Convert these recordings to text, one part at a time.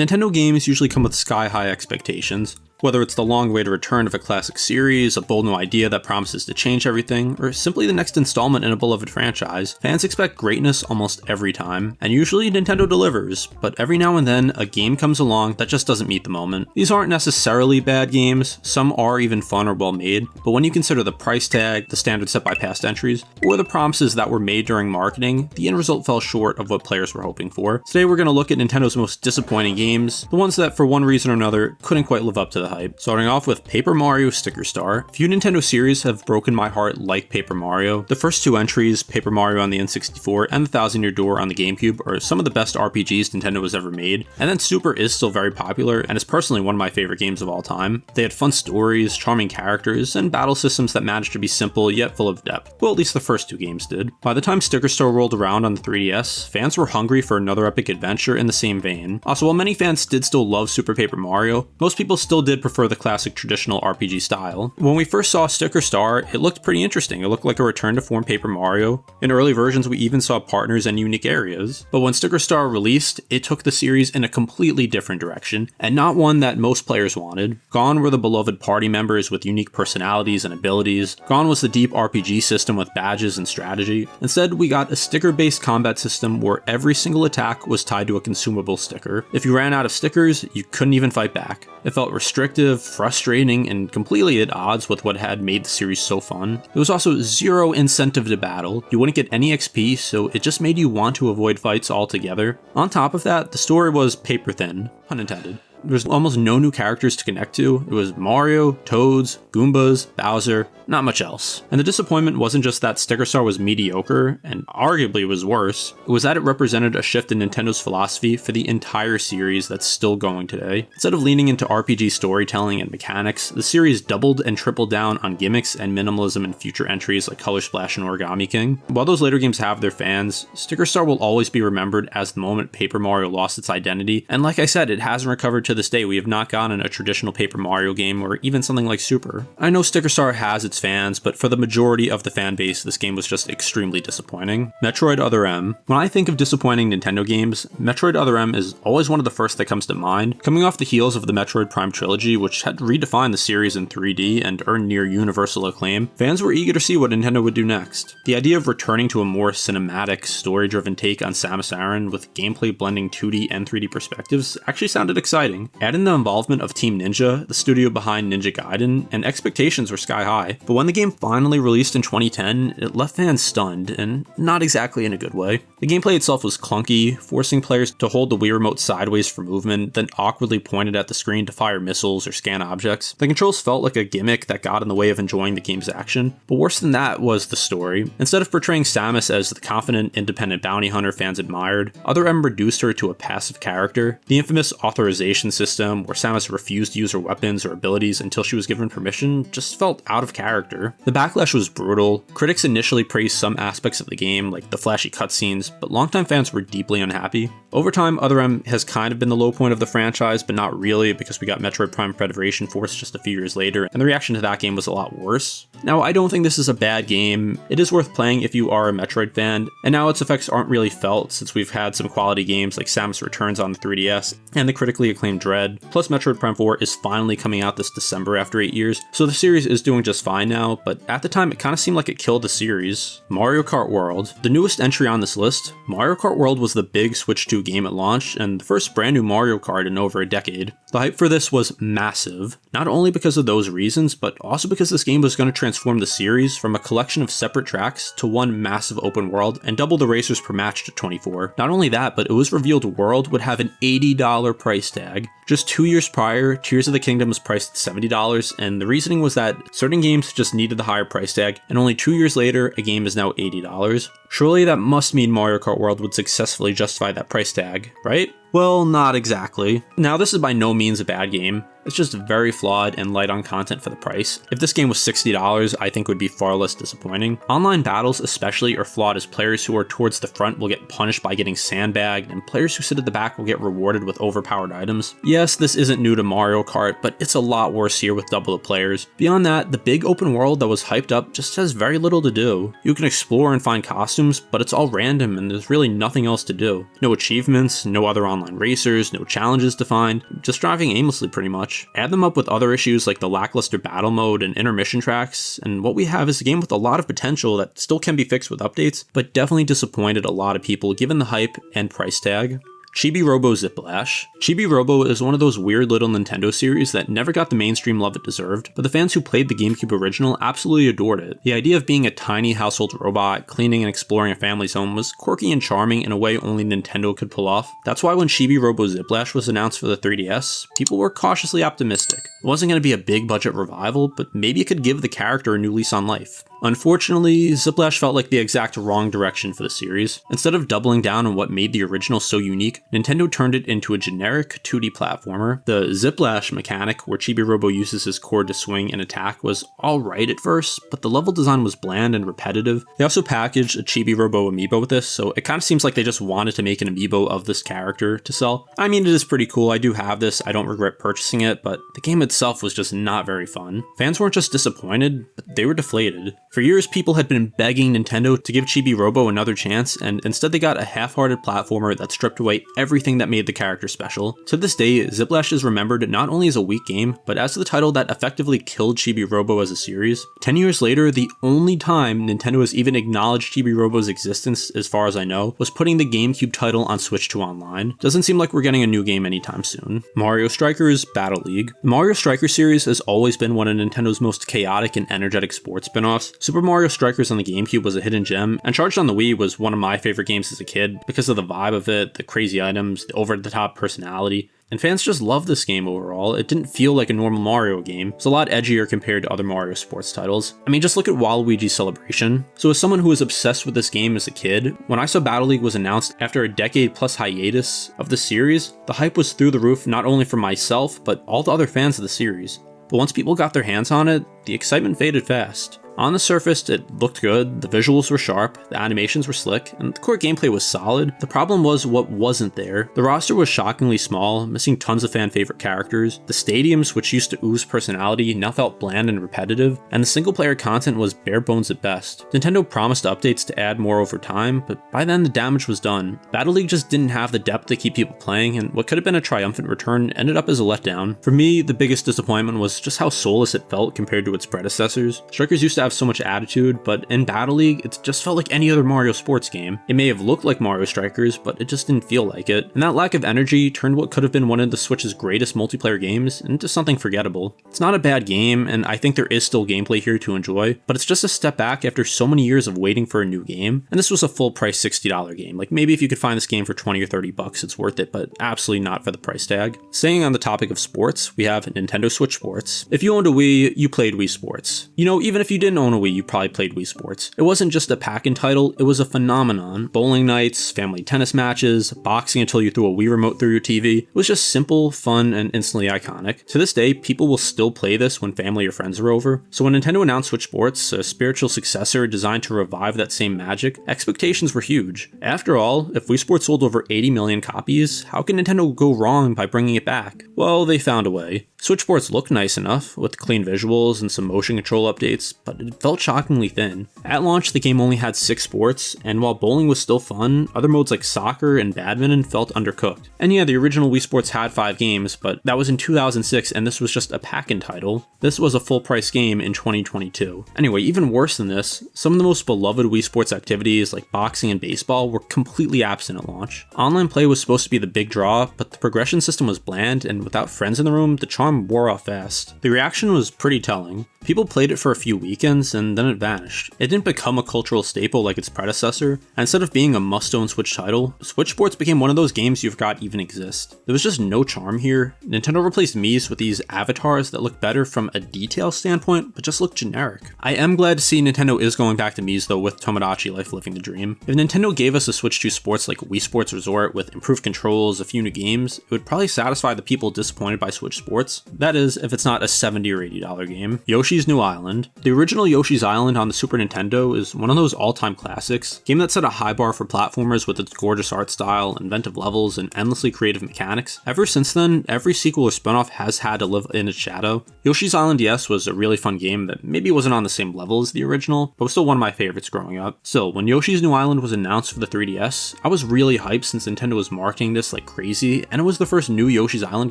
Nintendo games usually come with sky-high expectations. Whether it's the long-awaited return of a classic series, a bold new idea that promises to change everything, or simply the next installment in a beloved franchise, fans expect greatness almost every time, and usually Nintendo delivers, but every now and then a game comes along that just doesn't meet the moment. These aren't necessarily bad games, some are even fun or well made, but when you consider the price tag, the standards set by past entries, or the promises that were made during marketing, the end result fell short of what players were hoping for. Today we're going to look at Nintendo's most disappointing games, the ones that for one reason or another couldn't quite live up to the hype. Starting off with Paper Mario Sticker Star. Few Nintendo series have broken my heart like Paper Mario. The first two entries, Paper Mario on the N64 and The Thousand Year Door on the GameCube, are some of the best RPGs Nintendo has ever made, and then Super is still very popular and is personally one of my favorite games of all time. They had fun stories, charming characters, and battle systems that managed to be simple yet full of depth. Well, at least the first two games did. By the time Sticker Star rolled around on the 3DS, fans were hungry for another epic adventure in the same vein. Also, while many fans did still love Super Paper Mario, most people still did prefer the classic traditional RPG style. When we first saw Sticker Star, it looked pretty interesting. It looked like a return to form Paper Mario. In early versions, we even saw partners and unique areas. But when Sticker Star released, it took the series in a completely different direction, and not one that most players wanted. Gone were the beloved party members with unique personalities and abilities. Gone was the deep RPG system with badges and strategy. Instead, we got a sticker-based combat system where every single attack was tied to a consumable sticker. If you ran out of stickers, you couldn't even fight back. It felt restrictive, frustrating, and completely at odds with what had made the series so fun. There was also zero incentive to battle. You wouldn't get any XP, so it just made you want to avoid fights altogether. On top of that, the story was paper thin, pun intended. There was almost no new characters to connect to. It was Mario, Toads, Goombas, Bowser, not much else. And the disappointment wasn't just that Sticker Star was mediocre, and arguably was worse, it was that it represented a shift in Nintendo's philosophy for the entire series that's still going today. Instead of leaning into RPG storytelling and mechanics, the series doubled and tripled down on gimmicks and minimalism in future entries like Color Splash and Origami King. While those later games have their fans, Sticker Star will always be remembered as the moment Paper Mario lost its identity, and like I said, it hasn't recovered to this day. We have not gotten a traditional Paper Mario game or even something like Super. I know Sticker Star has its fans, but for the majority of the fan base, this game was just extremely disappointing. Metroid Other M. When I think of disappointing Nintendo games, Metroid Other M is always one of the first that comes to mind. Coming off the heels of the Metroid Prime trilogy, which had redefined the series in 3D and earned near universal acclaim, fans were eager to see what Nintendo would do next. The idea of returning to a more cinematic, story-driven take on Samus Aran with gameplay blending 2D and 3D perspectives actually sounded exciting. Add in the involvement of Team Ninja, the studio behind Ninja Gaiden, and expectations were sky high. But when the game finally released in 2010, it left fans stunned, and not exactly in a good way. The gameplay itself was clunky, forcing players to hold the Wii Remote sideways for movement, then awkwardly pointed at the screen to fire missiles or scan objects. The controls felt like a gimmick that got in the way of enjoying the game's action. But worse than that was the story. Instead of portraying Samus as the confident, independent bounty hunter fans admired, Other M reduced her to a passive character. The infamous authorization system, where Samus refused to use her weapons or abilities until she was given permission, just felt out of character. The backlash was brutal. Critics initially praised some aspects of the game, like the flashy cutscenes, but longtime fans were deeply unhappy. Over time, Other M has kind of been the low point of the franchise, but not really, because we got Metroid Prime Federation Force just a few years later, and the reaction to that game was a lot worse. Now, I don't think this is a bad game. It is worth playing if you are a Metroid fan, and now its effects aren't really felt since we've had some quality games like Samus Returns on the 3DS and the critically acclaimed Dread. Plus, Metroid Prime 4 is finally coming out this December after 8 years, so the series is doing just fine now, but at the time it kind of seemed like it killed the series. Mario Kart World. The newest entry on this list, Mario Kart World was the big Switch 2 game at launch, and the first brand new Mario Kart in over a decade. The hype for this was massive, not only because of those reasons, but also because this game was going to transform the series from a collection of separate tracks to one massive open world and double the racers per match to 24. Not only that, but it was revealed World would have an $80 price tag. Just 2 years prior, Tears of the Kingdom was priced at $70, and the reasoning was that certain games just needed the higher price tag, and only 2 years later, a game is now $80. Surely that must mean Mario Kart World would successfully justify that price tag, right? Well, not exactly. Now, this is by no means a bad game. It's just very flawed and light on content for the price. If this game was $60, I think it would be far less disappointing. Online battles especially are flawed, as players who are towards the front will get punished by getting sandbagged, and players who sit at the back will get rewarded with overpowered items. Yes, this isn't new to Mario Kart, but it's a lot worse here with double the players. Beyond that, the big open world that was hyped up just has very little to do. You can explore and find costumes, but it's all random and there's really nothing else to do. No achievements, no other online online racers, no challenges defined, just driving aimlessly pretty much. Add them up with other issues like the lackluster battle mode and intermission tracks, and what we have is a game with a lot of potential that still can be fixed with updates, but definitely disappointed a lot of people given the hype and price tag. Chibi-Robo Zip Lash. Chibi-Robo is one of those weird little Nintendo series that never got the mainstream love it deserved, but the fans who played the GameCube original absolutely adored it. The idea of being a tiny household robot, cleaning and exploring a family's home was quirky and charming in a way only Nintendo could pull off. That's why when Chibi-Robo Zip Lash was announced for the 3DS, people were cautiously optimistic. It wasn't going to be a big budget revival, but maybe it could give the character a new lease on life. Unfortunately, Ziplash felt like the exact wrong direction for the series. Instead of doubling down on what made the original so unique, Nintendo turned it into a generic 2D platformer. The Ziplash mechanic, where Chibi-Robo uses his cord to swing and attack, was alright at first, but the level design was bland and repetitive. They also packaged a Chibi-Robo amiibo with this, so it kind of seems like they just wanted to make an amiibo of this character to sell. I mean, it is pretty cool, I do have this, I don't regret purchasing it, but the game itself was just not very fun. Fans weren't just disappointed, but they were deflated. For years, people had been begging Nintendo to give Chibi-Robo another chance, and instead they got a half-hearted platformer that stripped away everything that made the character special. To this day, Ziplash is remembered not only as a weak game, but as the title that effectively killed Chibi-Robo as a series. 10 years later, the only time Nintendo has even acknowledged Chibi-Robo's existence, as far as I know, was putting the GameCube title on Switch 2 Online. Doesn't seem like we're getting a new game anytime soon. Mario Strikers Battle League. The Mario Strikers series has always been one of Nintendo's most chaotic and energetic sports spin-offs. Super Mario Strikers on the GameCube was a hidden gem, and Charged on the Wii was one of my favorite games as a kid because of the vibe of it, the crazy items, the over-the-top personality. And fans just loved this game overall. It didn't feel like a normal Mario game. It's a lot edgier compared to other Mario sports titles. I mean, just look at Waluigi's Celebration. So as someone who was obsessed with this game as a kid, when I saw Battle League was announced after a decade plus hiatus of the series, the hype was through the roof not only for myself, but all the other fans of the series. But once people got their hands on it, the excitement faded fast. On the surface, it looked good, the visuals were sharp, the animations were slick, and the core gameplay was solid. The problem was what wasn't there. The roster was shockingly small, missing tons of fan-favorite characters. The stadiums, which used to ooze personality, now felt bland and repetitive, and the single-player content was bare bones at best. Nintendo promised updates to add more over time, but by then the damage was done. Battle League just didn't have the depth to keep people playing, and what could have been a triumphant return ended up as a letdown. For me, the biggest disappointment was just how soulless it felt compared to its predecessors. Strikers used to have so much attitude, but in Battle League, it just felt like any other Mario sports game. It may have looked like Mario Strikers, but it just didn't feel like it. And that lack of energy turned what could have been one of the Switch's greatest multiplayer games into something forgettable. It's not a bad game, and I think there is still gameplay here to enjoy, but it's just a step back after so many years of waiting for a new game. And this was a full price $60 game. Like maybe if you could find this game for 20 or 30 bucks, it's worth it, but absolutely not for the price tag. Staying on the topic of sports, we have Nintendo Switch Sports. If you owned a Wii, you played Wii Sports. You know, even if you didn't own a Wii, you probably played Wii Sports. It wasn't just a pack-in title, it was a phenomenon. Bowling nights, family tennis matches, boxing until you threw a Wii remote through your TV. It was just simple, fun, and instantly iconic. To this day, people will still play this when family or friends are over. So when Nintendo announced Switch Sports, a spiritual successor designed to revive that same magic, expectations were huge. After all, if Wii Sports sold over 80 million copies, how can Nintendo go wrong by bringing it back? Well, they found a way. Switch Sports looked nice enough, with clean visuals and some motion control updates, but it felt shockingly thin. At launch, the game only had 6 sports, and while bowling was still fun, other modes like soccer and badminton felt undercooked. And yeah, the original Wii Sports had 5 games, but that was in 2006 and this was just a pack-in title. This was a full-price game in 2022. Anyway, even worse than this, some of the most beloved Wii Sports activities like boxing and baseball were completely absent at launch. Online play was supposed to be the big draw, but the progression system was bland, and without friends in the room, the charm wore off fast. The reaction was pretty telling. People played it for a few weekends and then it vanished. It didn't become a cultural staple like its predecessor, and instead of being a must-own Switch title, Switch Sports became one of those games you forgot even exist. There was just no charm here. Nintendo replaced Mii's with these avatars that look better from a detail standpoint, but just look generic. I am glad to see Nintendo is going back to Mii's though, with Tomodachi Life living the dream. If Nintendo gave us a Switch 2 sports like Wii Sports Resort with improved controls, a few new games, it would probably satisfy the people disappointed by Switch Sports. games. That is, if it's not a $70 or $80 game. Yoshi's New Island. The original Yoshi's Island on the Super Nintendo is one of those all-time classics. Game that set a high bar for platformers with its gorgeous art style, inventive levels, and endlessly creative mechanics. Ever since then, every sequel or spin-off has had to live in its shadow. Yoshi's Island, yes, was a really fun game that maybe wasn't on the same level as the original, but was still one of my favorites growing up. Still, when Yoshi's New Island was announced for the 3DS, I was really hyped since Nintendo was marketing this like crazy, and it was the first new Yoshi's Island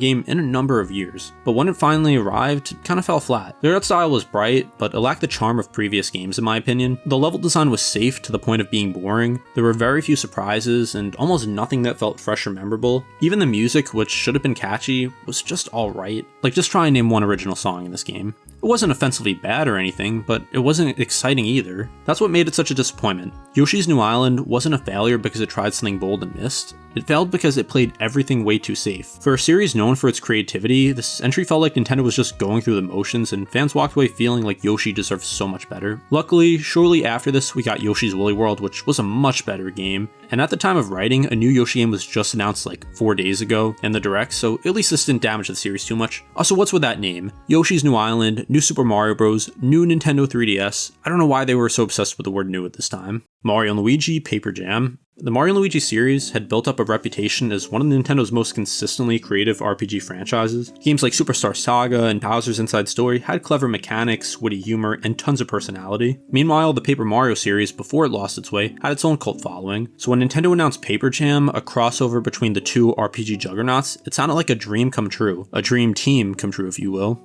game in a number of years. But when it finally arrived, it kind of fell flat. The art style was bright, but it lacked the charm of previous games in my opinion. The level design was safe to the point of being boring. There were very few surprises, and almost nothing that felt fresh or memorable. Even the music, which should have been catchy, was just alright. Like, just try and name one original song in this game. It wasn't offensively bad or anything, but it wasn't exciting either. That's what made it such a disappointment. Yoshi's New Island wasn't a failure because it tried something bold and missed. It failed because it played everything way too safe. For a series known for its creativity, this entry felt like Nintendo was just going through the motions, and fans walked away feeling like Yoshi deserved so much better. Luckily, shortly after this, we got Yoshi's Woolly World, which was a much better game. And at the time of writing, a new Yoshi game was just announced like 4 days ago in the Direct, so at least this didn't damage the series too much. Also, what's with that name? Yoshi's New Island, New Super Mario Bros., New Nintendo 3DS. I don't know why they were so obsessed with the word new at this time. Mario and Luigi, Paper Jam. The Mario & Luigi series had built up a reputation as one of Nintendo's most consistently creative RPG franchises. Games like Superstar Saga and Bowser's Inside Story had clever mechanics, witty humor, and tons of personality. Meanwhile, the Paper Mario series, before it lost its way, had its own cult following. So when Nintendo announced Paper Jam, a crossover between the two RPG juggernauts, it sounded like a dream come true. A dream team come true, if you will.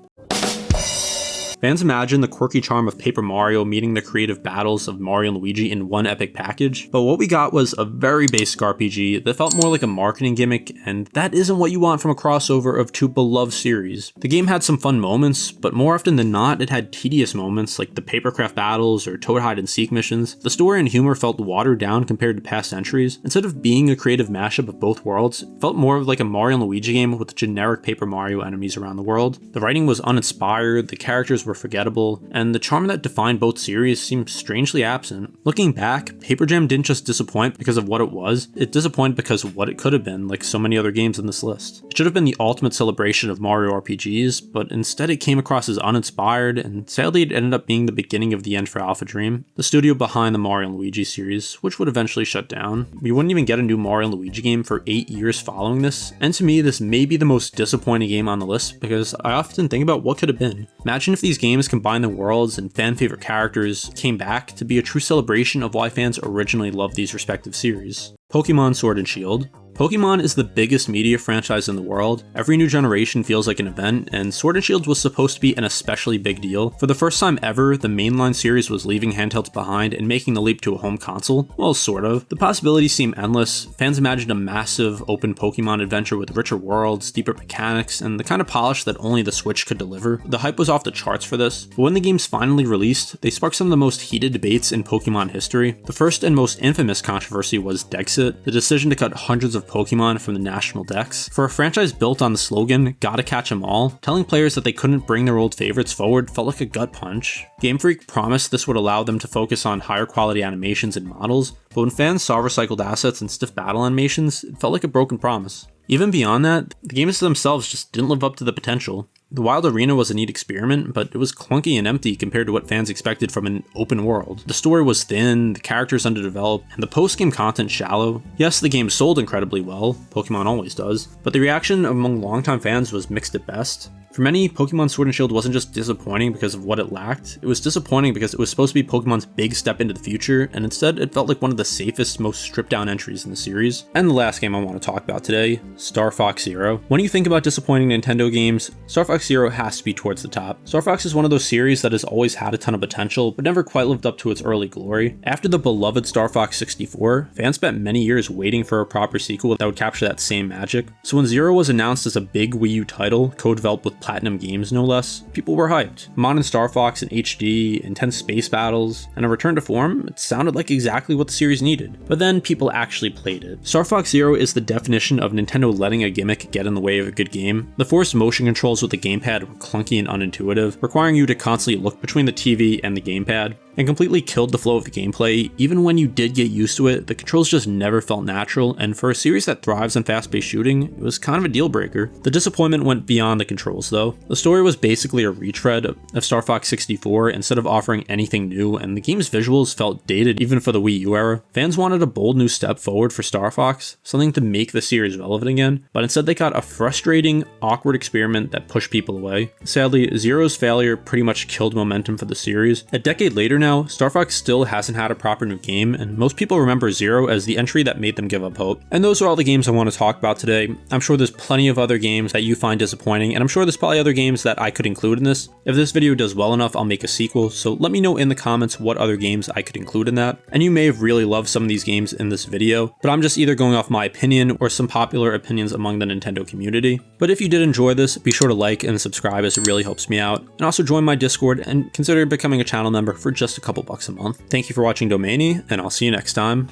Fans imagine the quirky charm of Paper Mario meeting the creative battles of Mario and Luigi in one epic package, but what we got was a very basic RPG that felt more like a marketing gimmick, and that isn't what you want from a crossover of two beloved series. The game had some fun moments, but more often than not, it had tedious moments like the papercraft battles or Toad hide and seek missions. The story and humor felt watered down compared to past entries. Instead of being a creative mashup of both worlds, it felt more like a Mario and Luigi game with generic Paper Mario enemies around the world. The writing was uninspired, the characters were forgettable, and the charm that defined both series seemed strangely absent. Looking back, Paper Jam didn't just disappoint because of what it was, it disappointed because of what it could have been, like so many other games in this list. It should have been the ultimate celebration of Mario RPGs, but instead it came across as uninspired, and sadly it ended up being the beginning of the end for Alpha Dream, the studio behind the Mario & Luigi series, which would eventually shut down. We wouldn't even get a new Mario & Luigi game for 8 years following this, and to me this may be the most disappointing game on the list because I often think about what could have been. Imagine if these games combined the worlds and fan favorite characters came back to be a true celebration of why fans originally loved these respective series. Pokémon Sword and Shield. Pokémon is the biggest media franchise in the world. Every new generation feels like an event, and Sword and Shield was supposed to be an especially big deal. For the first time ever, the mainline series was leaving handhelds behind and making the leap to a home console. Well, sort of. The possibilities seem endless. Fans imagined a massive, open Pokémon adventure with richer worlds, deeper mechanics, and the kind of polish that only the Switch could deliver. The hype was off the charts for this, but when the games finally released, they sparked some of the most heated debates in Pokémon history. The first and most infamous controversy was Dexit, the decision to cut hundreds of Pokémon from the national decks. For a franchise built on the slogan, "Gotta catch 'em all," telling players that they couldn't bring their old favorites forward felt like a gut punch. Game Freak promised this would allow them to focus on higher quality animations and models, but when fans saw recycled assets and stiff battle animations, it felt like a broken promise. Even beyond that, the games themselves just didn't live up to the potential. The Wild Arena was a neat experiment, but it was clunky and empty compared to what fans expected from an open world. The story was thin, the characters underdeveloped, and the post-game content shallow. Yes, the game sold incredibly well, Pokemon always does, but the reaction among longtime fans was mixed at best. For many, Pokemon Sword and Shield wasn't just disappointing because of what it lacked, it was disappointing because it was supposed to be Pokemon's big step into the future, and instead it felt like one of the safest, most stripped down entries in the series. And the last game I want to talk about today, Star Fox Zero. When you think about disappointing Nintendo games, Star Fox Zero has to be towards the top. Star Fox is one of those series that has always had a ton of potential, but never quite lived up to its early glory. After the beloved Star Fox 64, fans spent many years waiting for a proper sequel that would capture that same magic. So when Zero was announced as a big Wii U title, co-developed with Platinum Games no less, people were hyped. Modern Star Fox in HD, intense space battles, and a return to form, it sounded like exactly what the series needed. But then people actually played it. Star Fox Zero is the definition of Nintendo letting a gimmick get in the way of a good game. The forced motion controls with the gamepad were clunky and unintuitive, requiring you to constantly look between the TV and the gamepad, and completely killed the flow of the gameplay. Even when you did get used to it, the controls just never felt natural, and for a series that thrives on fast-paced shooting, it was kind of a deal breaker. The disappointment went beyond the controls though. though. The story was basically a retread of Star Fox 64 instead of offering anything new, and the game's visuals felt dated even for the Wii U era. Fans wanted a bold new step forward for Star Fox, something to make the series relevant again, but instead they got a frustrating, awkward experiment that pushed people away. Sadly, Zero's failure pretty much killed momentum for the series. A decade later now, Star Fox still hasn't had a proper new game, and most people remember Zero as the entry that made them give up hope. And those are all the games I want to talk about today. I'm sure there's plenty of other games that you find disappointing, and I'm sure there's probably other games that I could include in this. If this video does well enough, I'll make a sequel, so let me know in the comments what other games I could include in that. And you may have really loved some of these games in this video, but I'm just either going off my opinion or some popular opinions among the Nintendo community. But if you did enjoy this, be sure to like and subscribe as it really helps me out. And also join my Discord and consider becoming a channel member for just a couple bucks a month. Thank you for watching Domainy, and I'll see you next time.